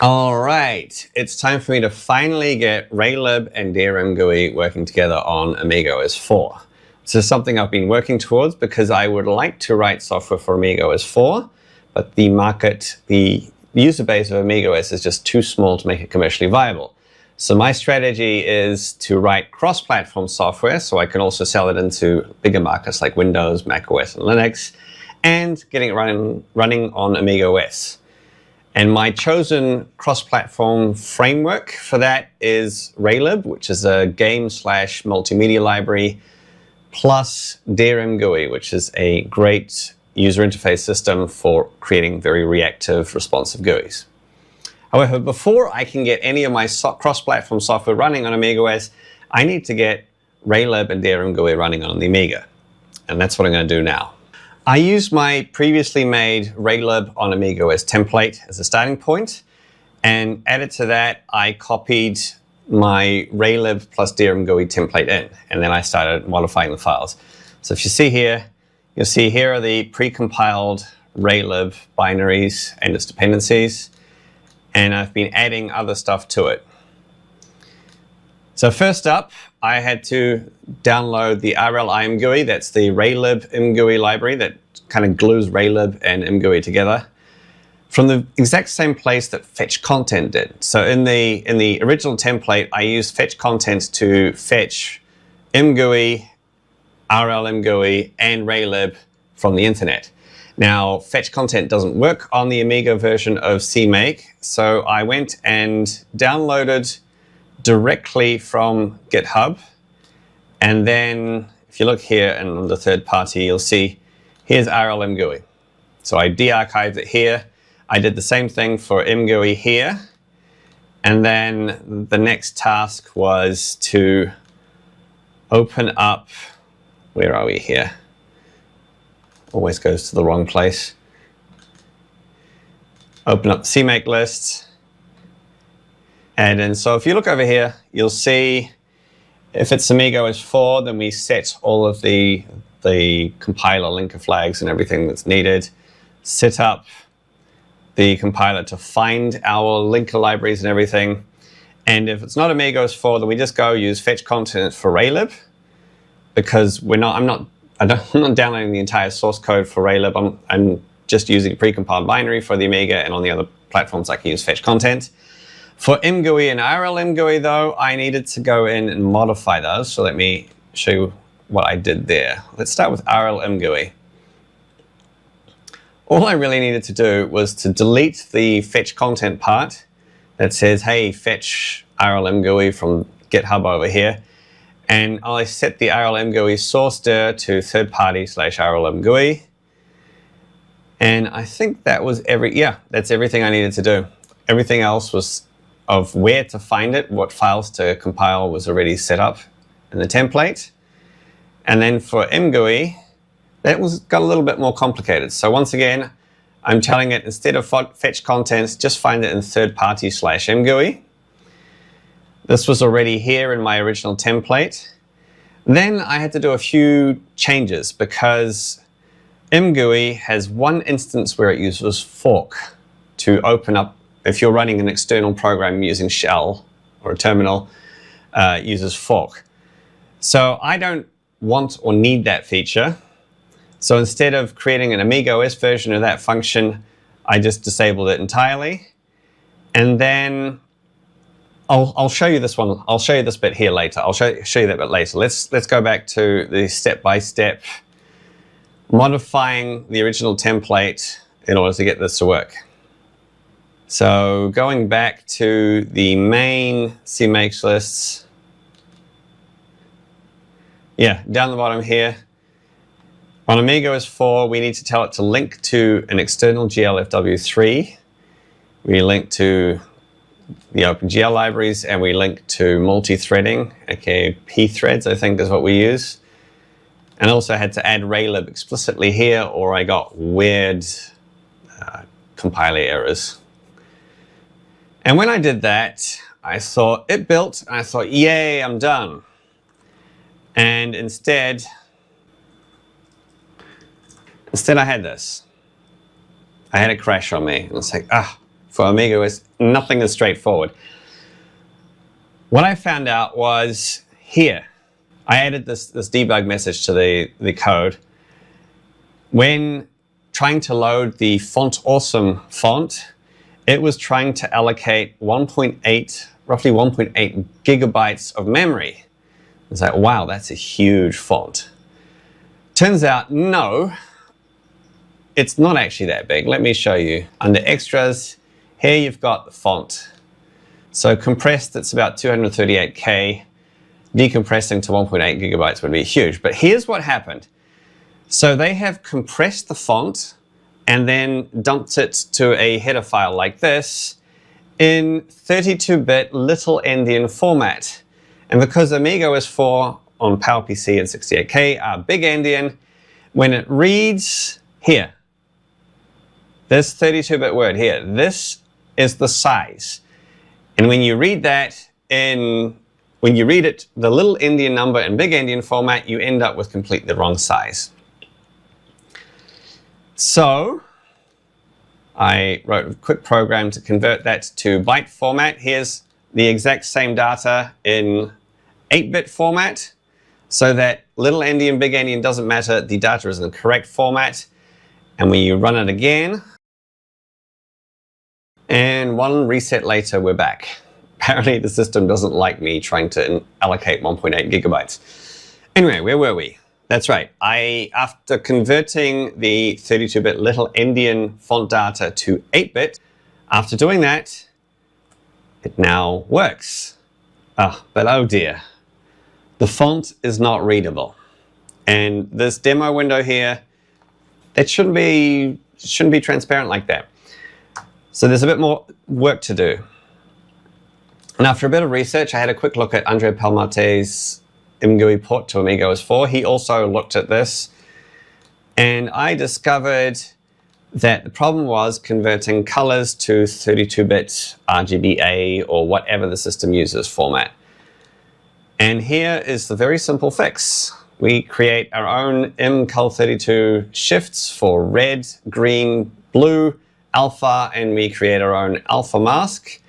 All right, it's time for me to finally get Raylib and Dear ImGUI working together on AmigaOS 4. This is something I've been working towards because I would like to write software for AmigaOS 4, but the user base of AmigaOS is just too small to make it commercially viable. So my strategy is to write cross-platform software so I can also sell it into bigger markets like Windows, macOS, and Linux, and getting it running on AmigaOS. And my chosen cross-platform framework for that is Raylib, which is a game/multimedia library, plus Dear ImGUI, which is a great user interface system for creating very reactive, responsive GUIs. However, before I can get any of my cross-platform software running on AmigaOS, I need to get Raylib and Dear ImGUI running on the Amiga. And that's what I'm going to do now. I used my previously made Raylib on AmigaOS template as a starting point, and added to that, I copied my Raylib plus Dear ImGUI template in, and then I started modifying the files. So if you see here, you'll see here are the pre-compiled Raylib binaries and its dependencies, and I've been adding other stuff to it. So first up, I had to download the RL ImGUI. That's the Raylib ImGUI library that kind of glues Raylib and ImGUI together from the exact same place that fetch content did. So in the original template, I used fetch content to fetch ImGUI, RL ImGUI, and Raylib from the internet. Now, fetch content doesn't work on the Amiga version of CMake, so I went and downloaded directly from GitHub. And then if you look here and on the third party, you'll see here's RL ImGUI. So I de-archived it here. I did the same thing for ImGUI here. And then the next task was to open up, where are we here? Always goes to the wrong place. Open up the CMake list. And so if you look over here, you'll see if it's AmigaOS 4, then we set all of the compiler linker flags and everything that's needed. Set up the compiler to find our linker libraries and everything. And if it's not AmigaOS 4, then we just go use fetch content for Raylib, because I'm not downloading the entire source code for Raylib. I'm just using pre-compiled binary for the Amiga, and on the other platforms I can use fetch content. For ImGUI and RL ImGUI, though, I needed to go in and modify those. So let me show you what I did there. Let's start with RL ImGUI. All I really needed to do was to delete the fetch content part that says, hey, fetch RL ImGUI from GitHub over here. And I set the RL ImGUI source dir to third party /RL ImGUI. And I think that was that's everything I needed to do. Everything else was of where to find it, what files to compile was already set up in the template. And then for ImGUI, that got a little bit more complicated. So once again, I'm telling it, instead of fetch contents, just find it in third party /ImGUI. This was already here in my original template. Then I had to do a few changes because ImGUI has one instance where it uses fork to open up. If you're running an external program using shell or a terminal, uses fork. So I don't want or need that feature. So instead of creating an AmigaOS version of that function, I just disabled it entirely. And then I'll show you this one. I'll show you this bit here later. I'll show you that bit later. Let's go back to the step-by-step modifying the original template in order to get this to work. So going back to the main CMake lists, down the bottom here, on AmigaOS 4, we need to tell it to link to an external GLFW3. We link to the OpenGL libraries, and we link to multi-threading, aka pthreads, I think is what we use. And I also had to add Raylib explicitly here, or I got weird compiler errors. And when I did that, I thought it built, and I thought, yay, I'm done. And instead I had this. I had a crash on me. And it's like, for AmigaOS, nothing is straightforward. What I found out was here. I added this debug message to the code. When trying to load the Font Awesome font, it was trying to allocate roughly 1.8 gigabytes of memory. It's like, wow, that's a huge font. Turns out, no, it's not actually that big. Let me show you. Under Extras, here you've got the font. So compressed, it's about 238K. Decompressing to 1.8 gigabytes would be huge. But here's what happened. So they have compressed the font and then dumped it to a header file like this in 32-bit little endian format. And because AmigaOS 4 on PowerPC and 68K are big endian, when it reads here, this 32-bit word here, this is the size. And when you read that when you read it, the little endian number in big endian format, you end up with completely the wrong size. So I wrote a quick program to convert that to byte format. Here's the exact same data in 8-bit format, so that little endian, big endian doesn't matter. The data is in the correct format. And when you run it again, and one reset later, we're back. Apparently the system doesn't like me trying to allocate 1.8 gigabytes. Anyway, where were we? That's right. After converting the 32-bit little endian font data to 8-bit, after doing that, it now works. But oh dear, the font is not readable. And this demo window here, it shouldn't be transparent like that. So there's a bit more work to do. And after a bit of research, I had a quick look at Andrea Palmarte's ImGUI port to AmigaOS 4. He also looked at this, and I discovered that the problem was converting colors to 32-bit RGBA or whatever the system uses format. And here is the very simple fix. We create our own imcol32 shifts for red, green, blue, alpha, and we create our own alpha mask.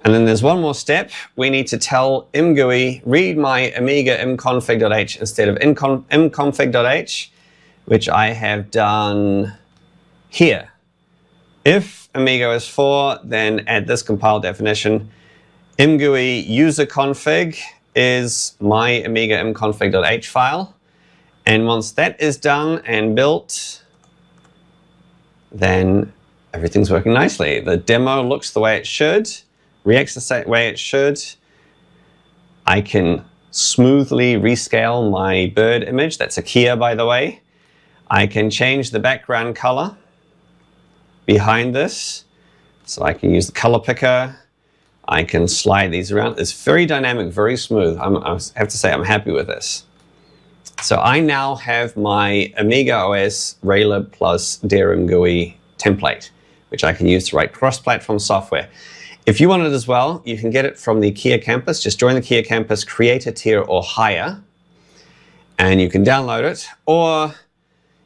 And then there's one more step. We need to tell ImGUI, read my Amiga imconfig.h instead of imconfig.h, which I have done here. If AmigaOS 4, then add this compile definition. ImGUI user config is my Amiga imconfig.h file. And once that is done and built, then everything's working nicely. The demo looks the way it should. Reacts the same way it should. I can smoothly rescale my bird image. That's a Kea, by the way. I can change the background color behind this. So I can use the color picker. I can slide these around. It's very dynamic, very smooth. I have to say I'm happy with this. So I now have my AmigaOS Raylib plus Dear ImGUI template, which I can use to write cross-platform software. If you want it as well, you can get it from the Kea Campus. Just join the Kea Campus, create a tier or higher, and you can download it. Or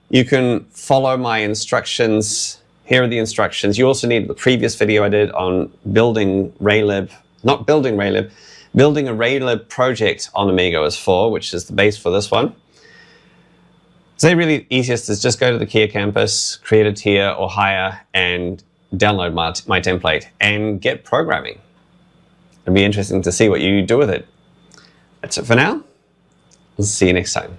you can follow my instructions. Here are the instructions. You also need the previous video I did on building Raylib, not building Raylib, building a Raylib project on AmigaOS 4, which is the base for this one. So the really easiest is just go to the Kea Campus, create a tier or higher, and download my template and get programming. It'll be interesting to see what you do with it. That's it for now. We'll see you next time.